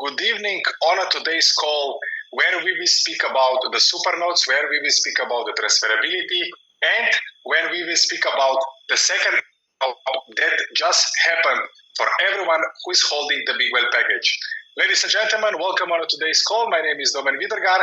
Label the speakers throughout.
Speaker 1: good evening on today's call where we will speak about the supernodes, where we will speak about the transferability, and when we will speak about the second that just happened for everyone who is holding the Bigwhale package. Ladies and gentlemen, welcome on today's call. My name is Domen Vidergar,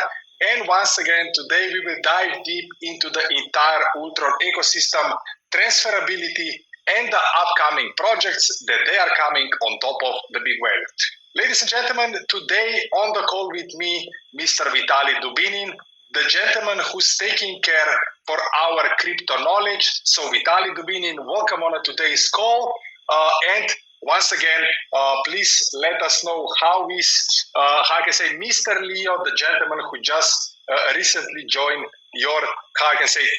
Speaker 1: and once again today we will dive deep into the entire Ultron ecosystem, transferability, and the upcoming projects that they are coming on top of the Bigwhale. Ladies and gentlemen, today on the call with me, Mr. Vitaly Dubinin, the gentleman who's taking care for our crypto knowledge. So Vitaly Dubinin, welcome on today's call. And once again, please let us know how I can say, Mr. Leo, the gentleman who just recently joined your,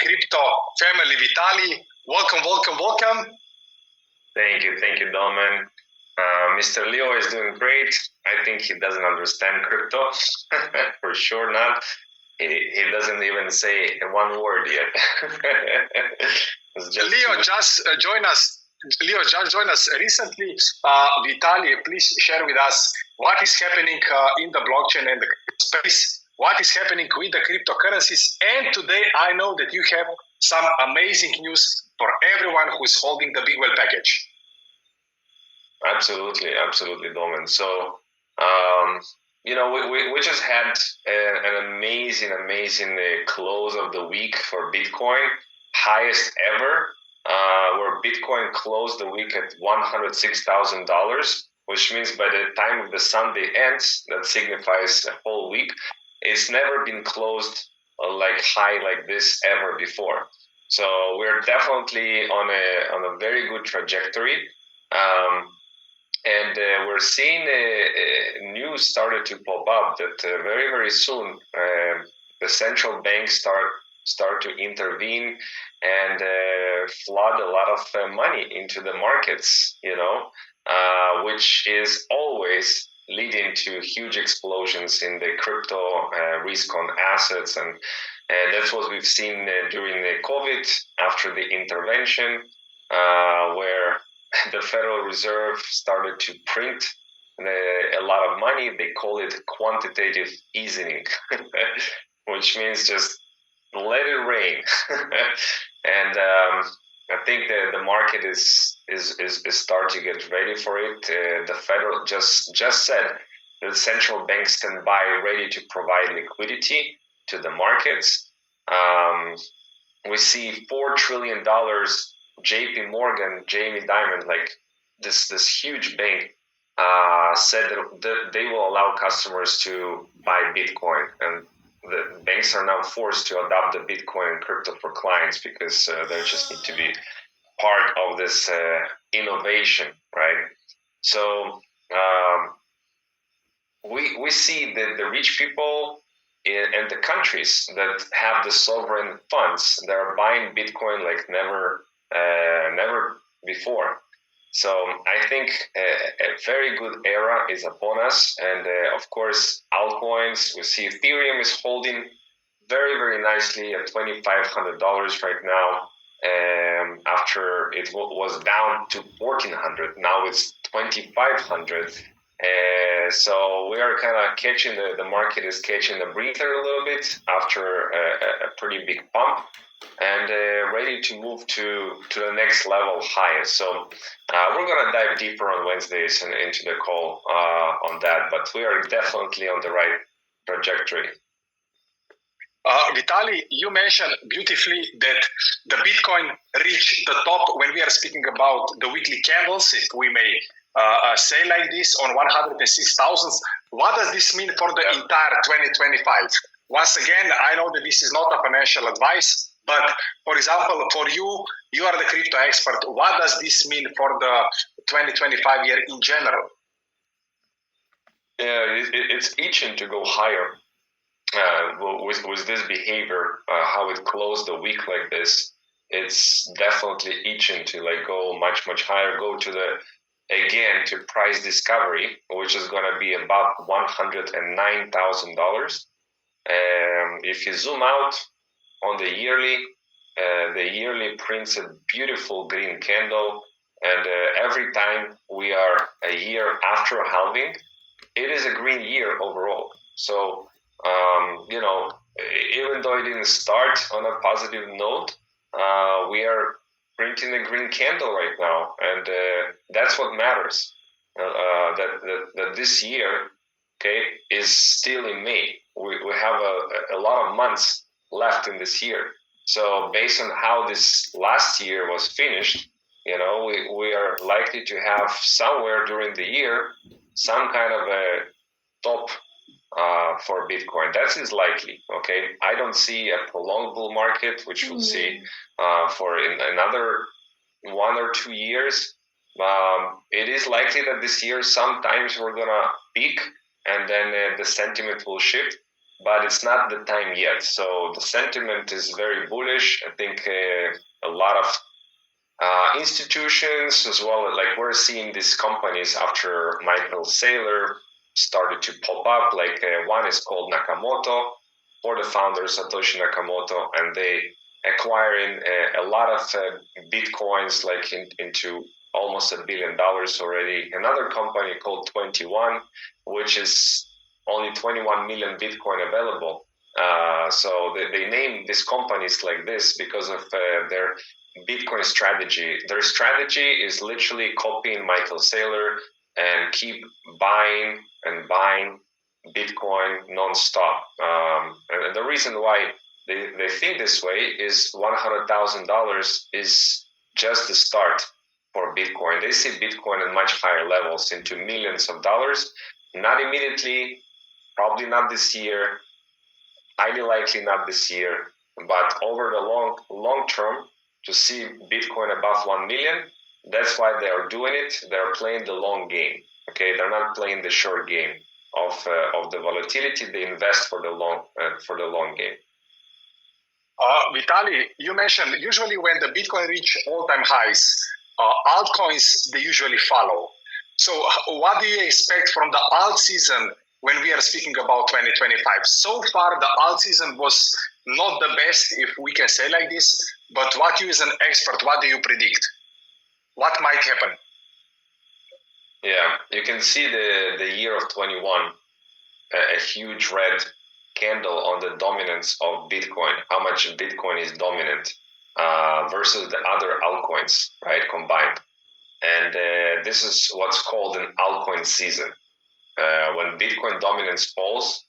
Speaker 1: crypto family. Vitaly, welcome.
Speaker 2: Thank you, Domen. Mr. Leo is doing great. I think he doesn't understand crypto, for sure not. He doesn't even say one word yet.
Speaker 1: Leo just joined us. Recently. Vitaly, please share with us what is happening in the blockchain and the space, what is happening with the cryptocurrencies. And today I know that you have some amazing news for everyone who is holding the Bigwhale package.
Speaker 2: Absolutely, Domen. So, we just had an amazing close of the week for Bitcoin, highest ever, where Bitcoin closed the week at $106,000, which means by the time the Sunday ends, that signifies a whole week, it's never been closed high like this ever before. So we're definitely on a very good trajectory. And we're seeing news started to pop up that very, very soon the central banks start to intervene and flood a lot of money into the markets, which is always leading to huge explosions in the crypto risk on assets. And that's what we've seen during the COVID, after the intervention, where the Federal Reserve started to print a lot of money. They call it quantitative easing, which means just let it rain. And I think the market is starting to get ready for it. The Federal just said that the central banks stand by ready to provide liquidity to the markets. We see $4 trillion. JP Morgan, Jamie Dimon, this huge bank, said that they will allow customers to buy Bitcoin, and the banks are now forced to adopt the Bitcoin and crypto for clients because they just need to be part of this innovation, right? So we see that the rich people and the countries that have the sovereign funds, that are buying Bitcoin like never before. So I think a very good era is upon us. And of course, altcoins, we see Ethereum is holding very, very nicely at $2,500 right now. After it was down to $1,400, now it's $2,500. So we are kind of catching, the market is catching the breather a little bit after a pretty big pump, and ready to move to the next level higher. So we're going to dive deeper on Wednesdays and into the call on that, but we are definitely on the right trajectory.
Speaker 1: Vitaly, you mentioned beautifully that the Bitcoin reached the top when we are speaking about the weekly candles, if we may say like this, on 106,000. What does this mean for the entire 2025? Once again, I know that this is not a financial advice, but for example, for you, you are the crypto expert. What does this mean for the 2025 year in general?
Speaker 2: Yeah, it's itching to go higher with this behavior, how it closed the week like this. It's definitely itching to go much higher, go to to price discovery, which is going to be about $109,000. If you zoom out on the yearly prints a beautiful green candle, and every time we are a year after halving, it is a green year overall. So, even though it didn't start on a positive note, we are printing a green candle right now, and that's what matters. That this year, okay, is still in May. We have a lot of months left in this year. So based on how this last year was finished, we are likely to have somewhere during the year some kind of a top for Bitcoin. That is likely. Okay, I don't see a prolonged bull market, which we'll see for another 1 or 2 years. It is likely that this year sometimes we're gonna peak, and then the sentiment will shift. But it's not the time yet. So the sentiment is very bullish. I think a lot of institutions as well, like we're seeing these companies after Michael Saylor started to pop up. Like one is called Nakamoto, for the founder Satoshi Nakamoto, and they acquiring a lot of Bitcoins, like into almost $1 billion already. Another company called 21, which is only 21 million Bitcoin available. So they name these companies like this because of their Bitcoin strategy. Their strategy is literally copying Michael Saylor and keep buying and buying Bitcoin nonstop. And the reason why they think this way is $100,000 is just the start for Bitcoin. They see Bitcoin at much higher levels, into millions of dollars. Not immediately, probably not this year, highly likely not this year, but over the long term, to see Bitcoin above 1 million, that's why they are doing it. They're playing the long game. Okay, they're not playing the short game of the volatility. They invest for the long game.
Speaker 1: Vitaly, you mentioned usually when the Bitcoin reach all-time highs, altcoins, they usually follow. So what do you expect from the alt season when we are speaking about 2025? So far, the alt season was not the best, if we can say like this, but what you as an expert, what do you predict? What might happen?
Speaker 2: Yeah, you can see the year of 21, a huge red candle on the dominance of Bitcoin, how much Bitcoin is dominant versus the other altcoins, right, combined. And this is what's called an altcoin season. When Bitcoin dominance falls,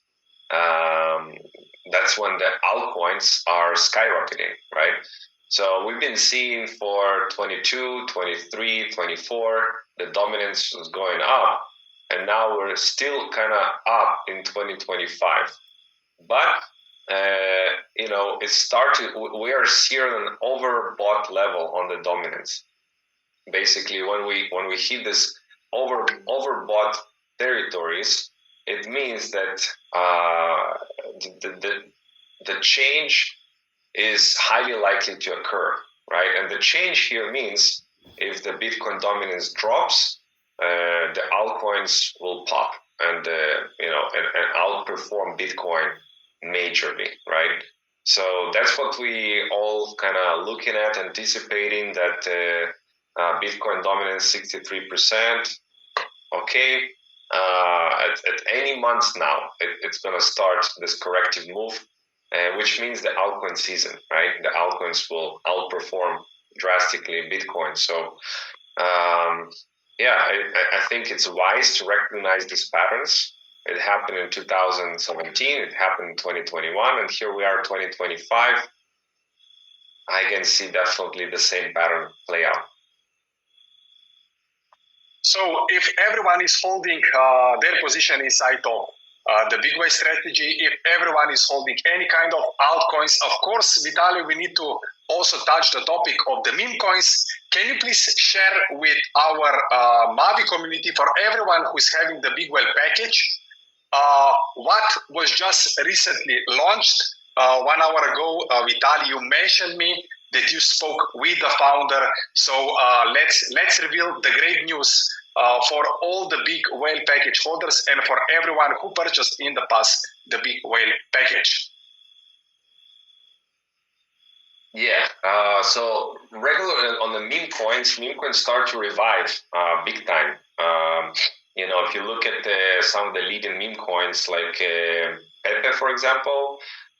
Speaker 2: that's when the altcoins are skyrocketing, right? So we've been seeing for 22, 23, 24, the dominance was going up, and now we're still kind of up in 2025. But it started. We are here at an overbought level on the dominance. Basically, when we hit this overbought territories, it means that the change is highly likely to occur, right? And the change here means if the Bitcoin dominance drops, the altcoins will pop and outperform Bitcoin majorly, right? So that's what we all kind of looking at, anticipating that Bitcoin dominance 63%. Okay, at any month now, it's going to start this corrective move, which means the altcoin season, right? The altcoins will outperform drastically Bitcoin. So, I think it's wise to recognize these patterns. It happened in 2017, it happened in 2021, and here we are in 2025. I can see definitely the same pattern play out.
Speaker 1: So if everyone is holding their position inside of the Bigwhale strategy, if everyone is holding any kind of altcoins, of course, Vitaly, we need to also touch the topic of the meme coins. Can you please share with our Mavi community, for everyone who is having the Bigwhale package, what was just recently launched 1 hour ago? Vitaly, you mentioned me that you spoke with the founder. So let's reveal the great news for all the Bigwhale package holders and for everyone who purchased in the past the Bigwhale package.
Speaker 2: Yeah, so regular on the meme coins start to revive big time. if you look at some of the leading meme coins like Pepe, for example,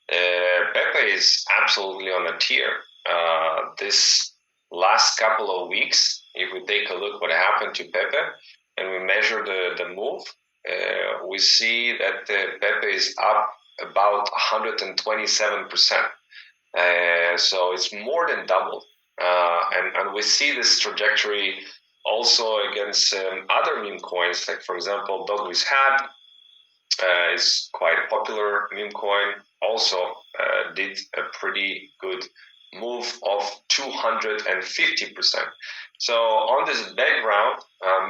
Speaker 2: Pepe is absolutely on a tier. This last couple of weeks, if we take a look what happened to Pepe and we measure the move, we see that Pepe is up about 127%. So it's more than doubled. And we see this trajectory also against other meme coins, like, for example, Dogwis Hat is quite a popular meme coin, also did a pretty good move of 250%. So on this background,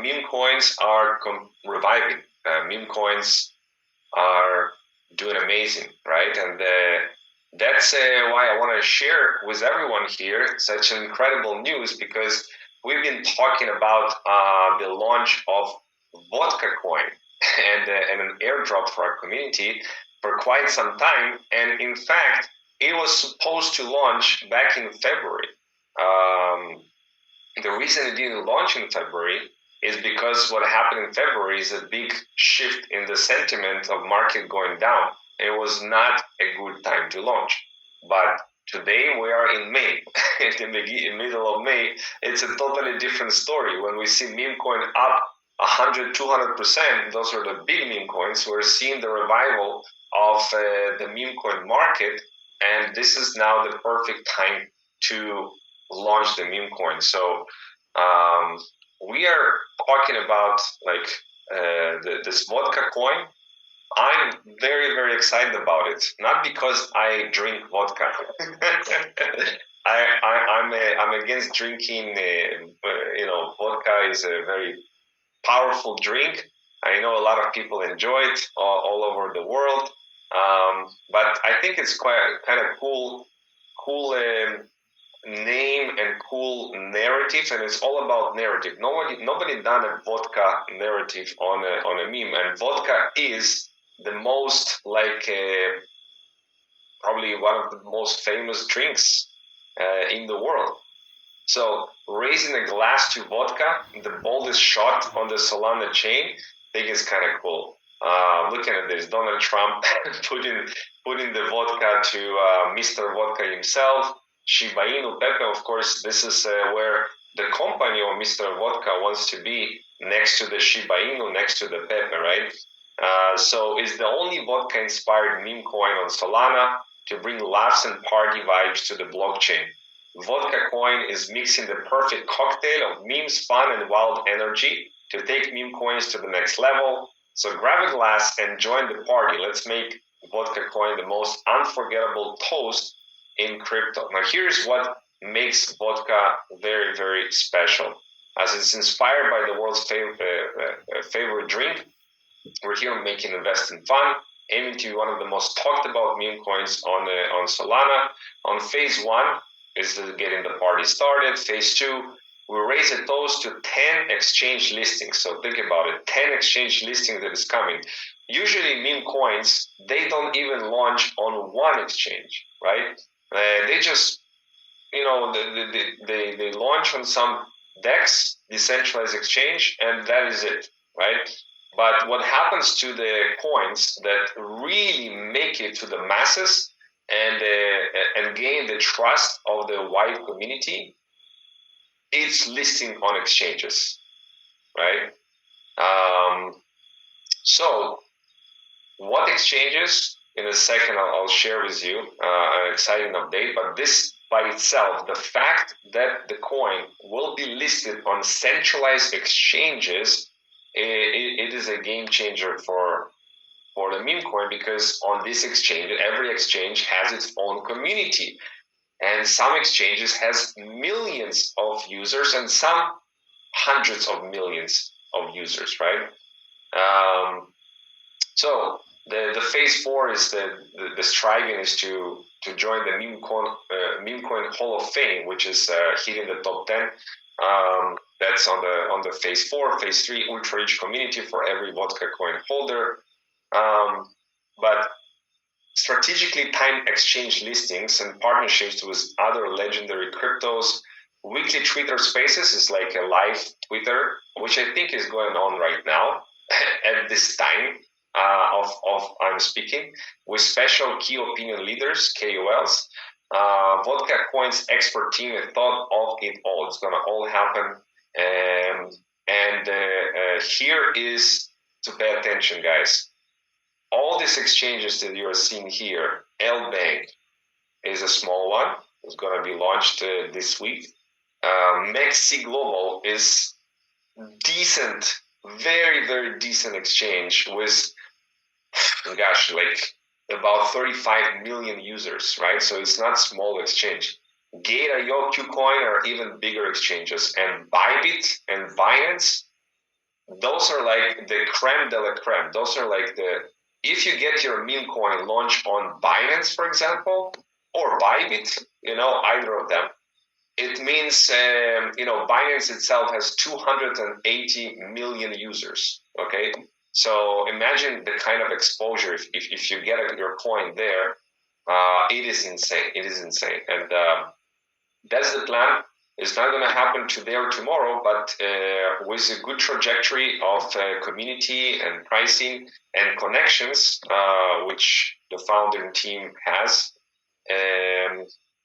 Speaker 2: meme coins are reviving. Meme coins are doing amazing, right? And that's why I want to share with everyone here such incredible news, because we've been talking about the launch of Vodka Coin and an airdrop for our community for quite some time. And in fact, it was supposed to launch back in February. The reason it didn't launch in February is because what happened in February is a big shift in the sentiment of market going down. It was not a good time to launch. But today we are in May. In the middle of May, it's a totally different story. When we see meme coin up 100, 200%, those are the big meme coins. We're seeing the revival of the meme coin market, and this is now the perfect time to launch the meme coin. So we are talking about this vodka coin. I'm very, very excited about it. Not because I drink vodka. I'm against drinking. Vodka is a very powerful drink. I know a lot of people enjoy it all over the world. But I think it's quite kind of cool name and cool narrative, and it's all about narrative. Nobody done a vodka narrative on a meme, and vodka is the most probably one of the most famous drinks in the world. So raising a glass to vodka, the boldest shot on the Solana chain, I think is kind of cool. Looking at this, Donald Trump putting the vodka to Mr. Vodka himself. Shiba Inu, Pepe, of course, this is where the company of Mr. Vodka wants to be, next to the Shiba Inu, next to the Pepe, right? So it's the only vodka-inspired meme coin on Solana to bring laughs and party vibes to the blockchain. Vodka coin is mixing the perfect cocktail of memes, fun, and wild energy to take meme coins to the next level. So grab a glass and join the party. Let's make Vodka coin the most unforgettable toast in crypto. Now, here's what makes vodka very, very special. As it's inspired by the world's favorite drink, we're here making investing fun, aiming to be one of the most talked about meme coins on Solana. On phase 1 is getting the party started. Phase 2, we raise a toast to 10 exchange listings. So think about it, 10 exchange listings that is coming. Usually meme coins, they don't even launch on one exchange, right? They just, they launch on some DEX, decentralized exchange, and that is it, right? But what happens to the coins that really make it to the masses and gain the trust of the wide community, it's listing on exchanges, right? So what exchanges? In a second, I'll share with you an exciting update, but this by itself, the fact that the coin will be listed on centralized exchanges, it is a game changer for the meme coin, because on this exchange, every exchange has its own community, and some exchanges has millions of users and some hundreds of millions of users, right? So the phase 4 is the striving is to join the meme coin Hall of Fame, which is hitting the top 10. That's on the phase 4. Phase 3, ultra rich community for every vodka coin holder. But strategically timed exchange listings and partnerships with other legendary cryptos. Weekly Twitter Spaces is like a live Twitter, which I think is going on right now. at this time of I'm speaking with special key opinion leaders, KOLs. Vodka Coin's expert team has thought of it all. It's gonna all happen, and here is to pay attention, guys. All these exchanges that you are seeing here, L Bank is a small one. It's gonna be launched this week. Mexi Global is decent, very, very decent exchange with, gosh, like about 35 million users, right? So it's not small exchange. Gate.io, KuCoin are even bigger exchanges, and Bybit and Binance, those are like the creme de la creme. Those are like if you get your meme coin launched on Binance, for example, or Bybit, either of them, it means, Binance itself has 280 million users, okay? So imagine the kind of exposure if you get your coin there. It is insane. It is insane. And that's the plan. It's not going to happen today or tomorrow, but with a good trajectory of community and pricing and connections, which the founding team has,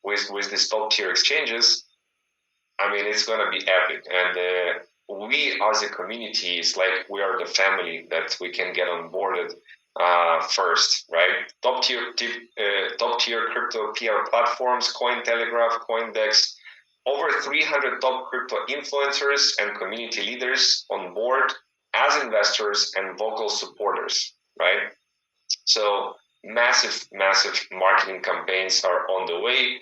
Speaker 2: with these top tier exchanges, I mean, it's going to be epic. And we as a community, is like we are the family that we can get onboarded first, right? Top tier crypto PR platforms, Cointelegraph, Coindex, over 300 top crypto influencers and community leaders on board as investors and vocal supporters, right? So massive marketing campaigns are on the way.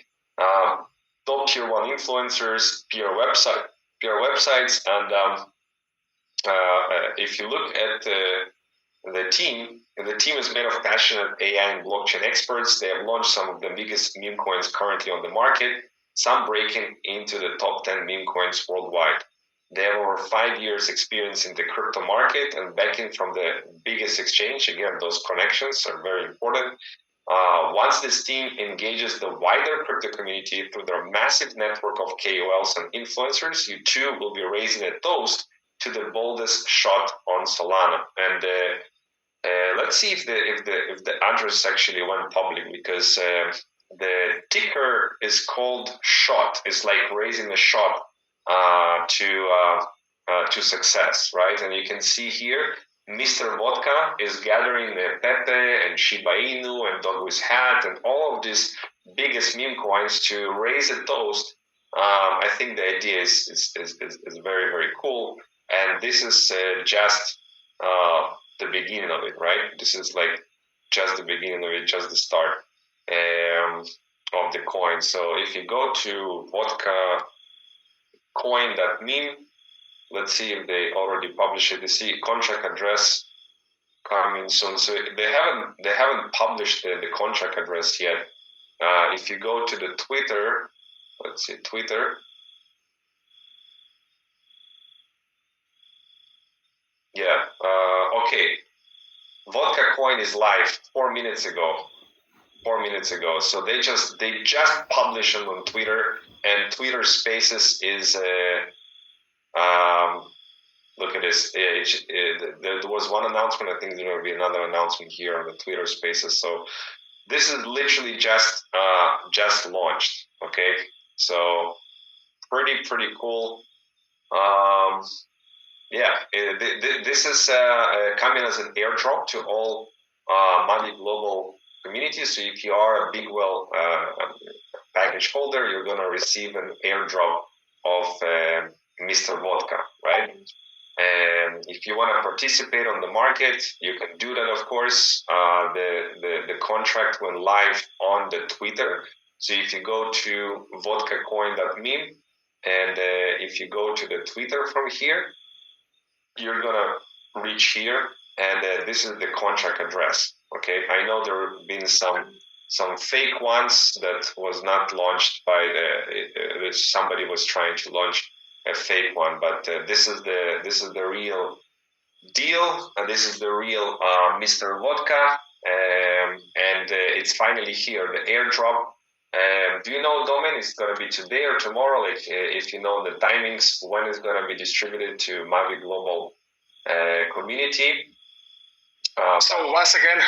Speaker 2: Top tier one influencers, PR websites, and if you look at the team is made of passionate AI and blockchain experts. They have launched some of the biggest meme coins currently on the market, some breaking into the top 10 meme coins worldwide. They have over 5 years experience in the crypto market and backing from the biggest exchange. Again, those connections are very important. Once this team engages the wider crypto community through their massive network of KOLs and influencers, you too will be raising a toast to the boldest shot on Solana. And let's see if the address actually went public, because the ticker is called SHOT. It's like raising a shot to success, right? And you can see here, Mr. Vodka is gathering the Pepe and Shiba Inu and Dog's Hat and all of these biggest meme coins to raise a toast. I think the idea is very, very cool. And this is just the beginning of it, right? This is like just the beginning of it, just the start of the coin. So if you go to vodka coin.meme, let's see if they already published it. You see contract address coming soon. So they haven't published the contract address yet. If you go to the Twitter, let's see, Twitter. Yeah. Okay. Vodka coin is live 4 minutes ago. 4 minutes ago. So they just published them on Twitter, and Twitter Spaces is look at this. There was one announcement. I think there will be another announcement here on the Twitter Spaces. So this is literally just launched. Okay, so pretty cool. This is coming as an airdrop to all Mavi Global communities. So if you are a Bigwhale package holder, you're going to receive an airdrop of Mr. Vodka, right? And if you want to participate on the market, you can do that, of course. The contract went live on the Twitter. So if you go to vodkacoin.meme, and if you go to the Twitter from here, you're going to reach here, and this is the contract address. Okay, I know there have been some fake ones that was not launched by somebody was trying to launch a fake one, but this is the real deal, and this is the real Mr. Vodka, and it's finally here, the airdrop. Do you know, Domen, it's going to be today or tomorrow? Like, if you know the timings, when it's going to be distributed to Mavi Global community.
Speaker 1: So once again,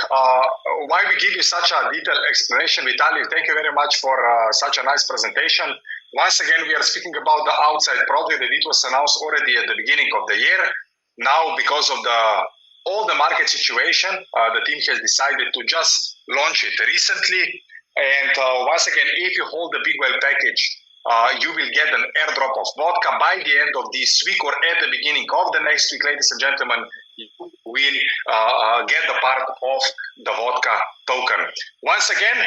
Speaker 1: why we give you such a detailed explanation, Vitaly, thank you very much for such a nice presentation. Once again, we are speaking about the outside project that it was announced already at the beginning of the year. Now, because of all the market situation, the team has decided to just launch it recently. And once again, if you hold the Bigwhale package, you will get an airdrop of vodka by the end of this week or at the beginning of the next week, ladies and gentlemen. You will get the part of the vodka token. Once again,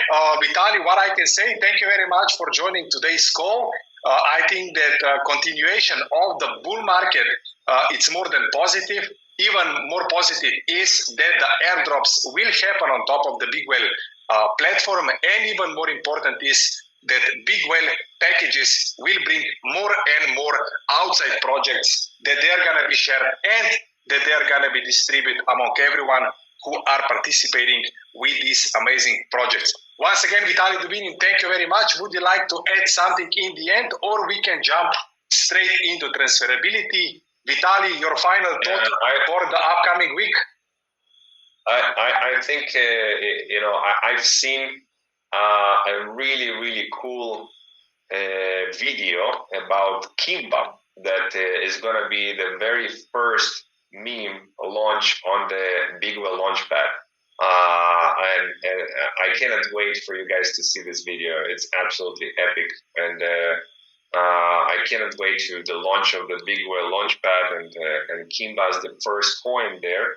Speaker 1: Vitaly, what I can say, thank you very much for joining today's call. I think that continuation of the bull market, it's more than positive. Even more positive is that the airdrops will happen on top of the Bigwhale platform, and even more important is that Bigwhale packages will bring more and more outside projects that they are going to be shared and that they are going to be distributed among everyone who are participating with these amazing projects. Once again, Vitaly Dubinin, thank you very much. Would you like to add something in the end, or we can jump straight into transferability? Vitaly, your final thought for the upcoming week?
Speaker 2: I think, I've seen a really, really cool video about Kimba that is going to be the very first meme launch on the Bigwhale launchpad. And I cannot wait for you guys to see this video. It's absolutely epic. And I cannot wait to the launch of the Bigwhale launchpad, and Kimba is the first coin there.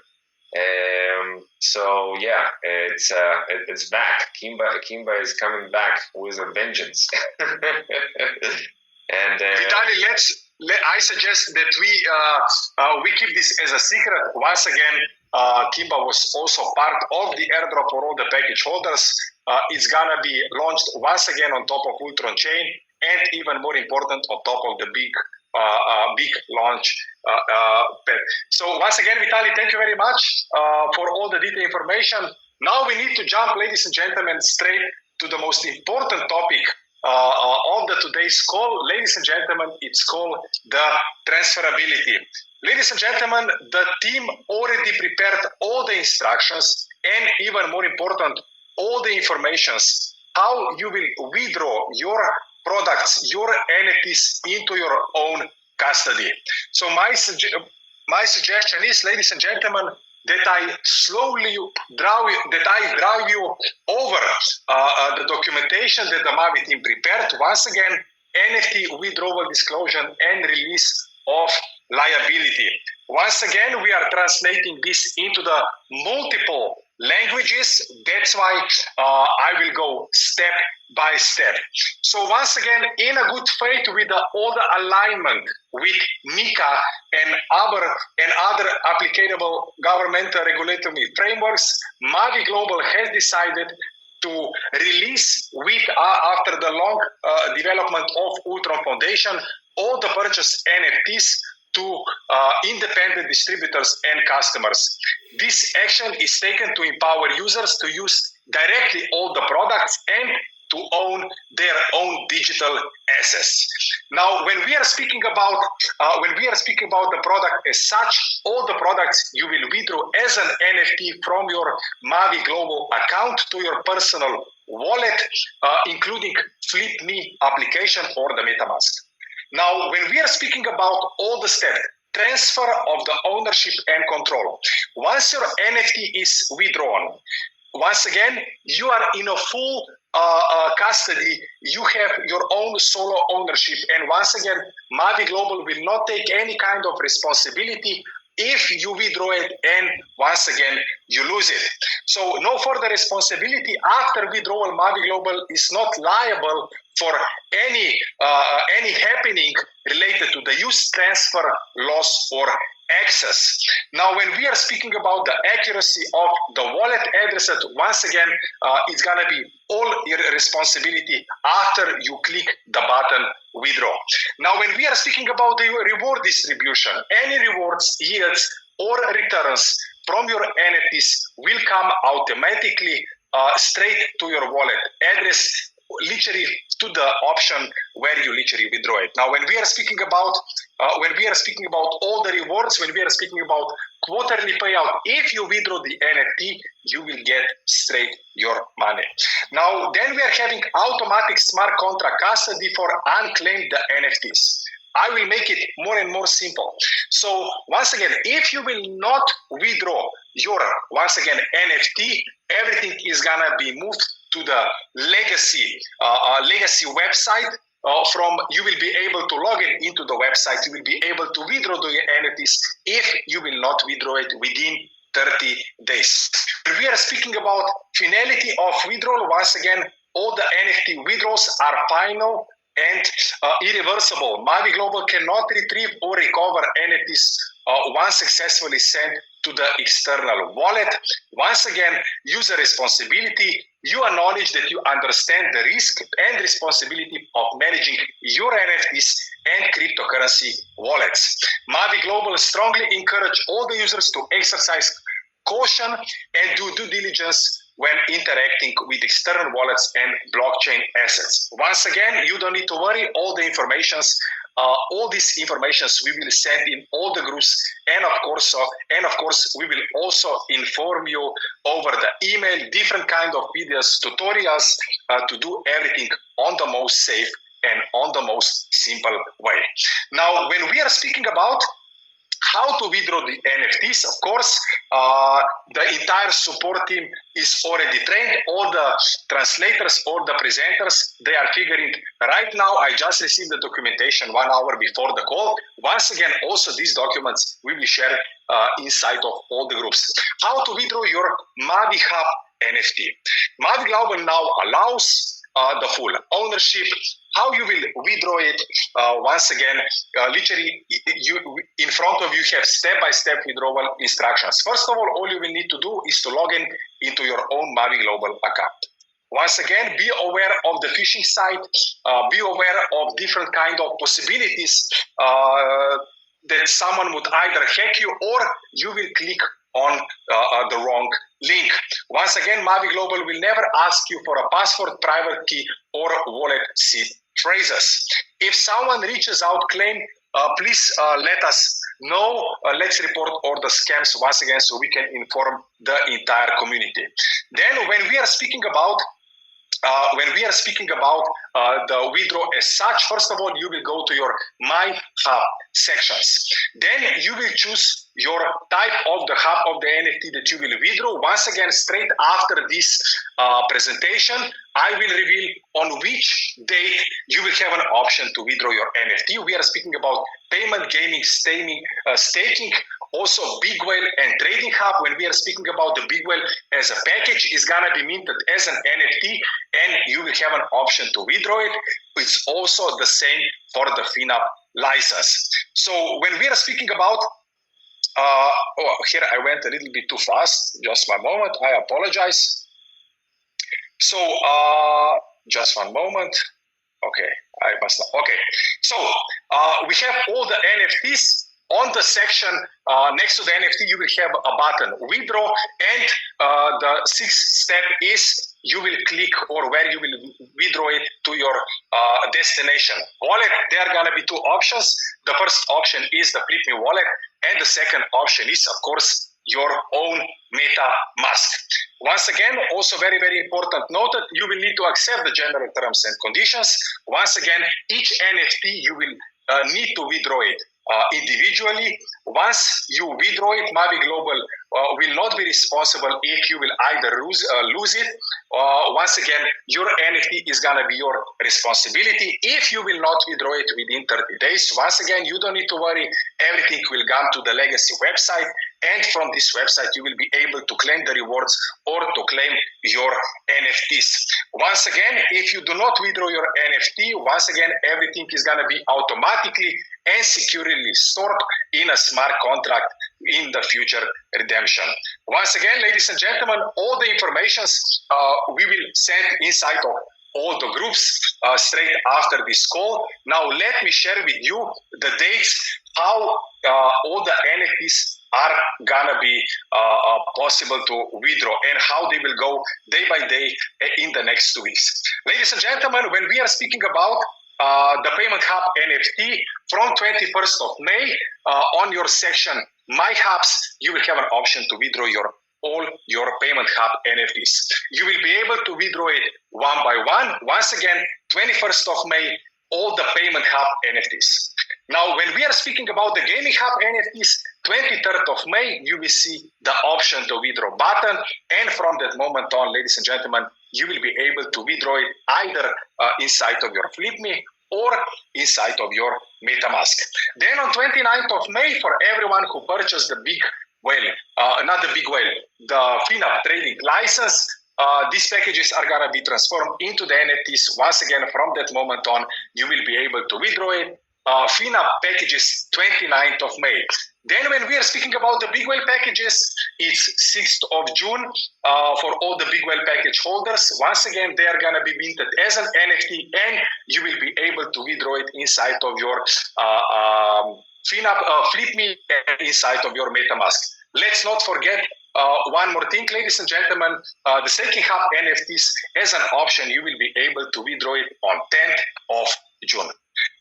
Speaker 2: So yeah, it's back. Kimba is coming back with a vengeance. And
Speaker 1: Vitaly, I suggest that we keep this as a secret. Once again, Kimba was also part of the airdrop for all the package holders. It's gonna be launched once again on top of Ultron chain, and even more important, on top of the big launch pad. So once again, Vitaly, thank you very much for all the detailed information. Now we need to jump, ladies and gentlemen, straight to the most important topic of today's call. Ladies and gentlemen, it's called the transferability. Ladies and gentlemen, the team already prepared all the instructions and, even more important, all the informations how you will withdraw your products, your NFTs into your own custody. So my suggestion is, ladies and gentlemen, that I slowly drive you over the documentation that the Mavi team prepared. Once again, NFT withdrawal disclosure and release of liability. Once again, we are translating this into the multiple languages. That's why I will go step by step. So once again, in a good faith with all the alignment with MiCA and other applicable governmental regulatory frameworks, Mavi Global has decided to release after the long development of Ultron Foundation all the purchased NFTs to independent distributors and customers. This action is taken to empower users to use directly all the products and to own their own digital assets. Now, when we are speaking about the product as such, all the products you will withdraw as an NFT from your Mavi Global account to your personal wallet, including FlipMe application or the MetaMask. Now, when we are speaking about all the steps, transfer of the ownership and control. Once your NFT is withdrawn, once again, you are in a full custody. You have your own solo ownership. And once again, Mavi Global will not take any kind of responsibility if you withdraw it and once again you lose it. So no further responsibility after withdrawal. Mavi Global is not liable for any happening related to the use, transfer, loss, or access. Now, when we are speaking about the accuracy of the wallet address, once again, it's going to be all your responsibility after you click the button withdraw. Now, when we are speaking about the reward distribution, any rewards, yields, or returns from your NFTs will come automatically straight to your wallet address, literally to the option where you literally withdraw it. Now, when we are speaking about when we are speaking about all the rewards, when we are speaking about quarterly payout, if you withdraw the NFT, you will get straight your money. Now, then we are having automatic smart contract custody for unclaimed NFTs. I will make it more and more simple. So once again, if you will not withdraw your, once again, NFT, everything is gonna be moved to the legacy website. From you will be able to log in into the website. You will be able to withdraw the NFTs if you will not withdraw it within 30 days. We are speaking about finality of withdrawal. Once again, all the NFT withdrawals are final and irreversible. Mavi Global cannot retrieve or recover NFTs once successfully sent to the external wallet. Once again, user responsibility. You acknowledge that you understand the risk and responsibility of managing your NFTs and cryptocurrency wallets. Mavi Global strongly encourage all the users to exercise caution and do due diligence when interacting with external wallets and blockchain assets. Once again, you don't need to worry. All the informations, all these informations we will send in all the groups, and of course, we will also inform you over the email, different kind of videos, tutorials to do everything on the most safe and on the most simple way. Now, when we are speaking about how to withdraw the NFTs, of course, the entire support team is already trained. All the translators, all the presenters, they are figuring right now. I just received the documentation 1 hour before the call. Once again, also these documents we will share inside of all the groups. How to withdraw your Mavi Hub NFT. Mavi Global now allows the full ownership. How you will withdraw it? Once again, literally, in front of you have step-by-step withdrawal instructions. First of all you will need to do is to log in into your own Mavi Global account. Once again, be aware of the phishing site. Be aware of different kind of possibilities that someone would either hack you or you will click on the wrong link. Once again, Mavi Global will never ask you for a password, private key, or wallet seed phrases. If someone reaches out, claim, please let us know. Let's report all the scams once again so we can inform the entire community. Then when we are speaking about the withdraw as such, first of all, you will go to your My Hub sections. Then you will choose your type of the hub of the NFT that you will withdraw. Once again, straight after this presentation, I will reveal on which date you will have an option to withdraw your NFT. We are speaking about payment, gaming, staking, also Bigwhale and Trading Hub. When we are speaking about the Bigwhale as a package, is gonna be minted as an NFT, and you will have an option to withdraw it. It's also the same for the FinUp license. So when we are speaking about here I went a little bit too fast. Just one moment. I apologize. So just one moment. Okay, I must. Okay, so we have all the NFTs. On the section next to the NFT, you will have a button withdraw, and the sixth step is you will click or where you will withdraw it to your destination wallet. There are gonna be two options. The first option is the Flip Me wallet, and the second option is, of course, your own MetaMask. Once again, also very, very important note that you will need to accept the general terms and conditions. Once again, each NFT you will need to withdraw it individually. Once you withdraw it, Mavi Global will not be responsible if you will either lose it. Once again, your NFT is gonna be your responsibility. If you will not withdraw it within 30 days, once again, you don't need to worry. Everything will come to the legacy website, and from this website, you will be able to claim the rewards or to claim your NFTs. Once again, if you do not withdraw your NFT, once again, everything is gonna be automatically and securely stored in a smart contract in the future redemption. Once again, ladies and gentlemen, all the informations we will send inside of all the groups straight after this call. Now, let me share with you the dates, how all the NFTs are gonna be possible to withdraw and how they will go day by day in the next 2 weeks. Ladies and gentlemen, when we are speaking about the Payment Hub NFT from 21st of May on your section My Hubs. You will have an option to withdraw all your Payment Hub NFTs. You will be able to withdraw it one by one. Once again, 21st of May, all the Payment Hub NFTs. Now, when we are speaking about the Gaming Hub NFTs, 23rd of May, you will see the option to withdraw button. And from that moment on, ladies and gentlemen, you will be able to withdraw it either inside of your FlipMe or inside of your MetaMask. Then on 29th of May, for everyone who purchased the Bigwhale, not the Bigwhale, the FinUp trading license, these packages are going to be transformed into the NFTs. Once again, from that moment on, you will be able to withdraw it. FinUp packages 29th of May. Then when we are speaking about the Bigwhale packages, it's 6th of June for all the Bigwhale package holders. Once again, they are going to be minted as an NFT, and you will be able to withdraw it inside of your FinUp, FlipMe, and inside of your MetaMask. Let's not forget one more thing, ladies and gentlemen, the Staking Hub NFTs as an option, you will be able to withdraw it on 10th of June.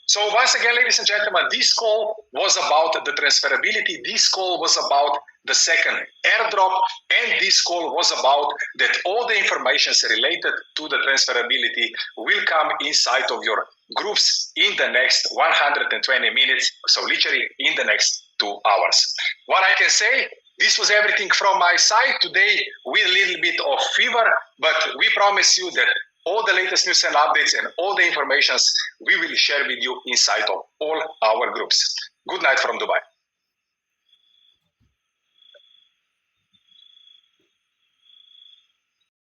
Speaker 1: So once again, ladies and gentlemen, this call was about the transferability. This call was about the second airdrop. And this call was about that all the information related to the transferability will come inside of your groups in the next 120 minutes. So literally in the next 2 hours. What I can say, this was everything from my side today with a little bit of fever, but we promise you that all the latest news and updates and all the informations we will share with you inside of all our groups. Good night from Dubai.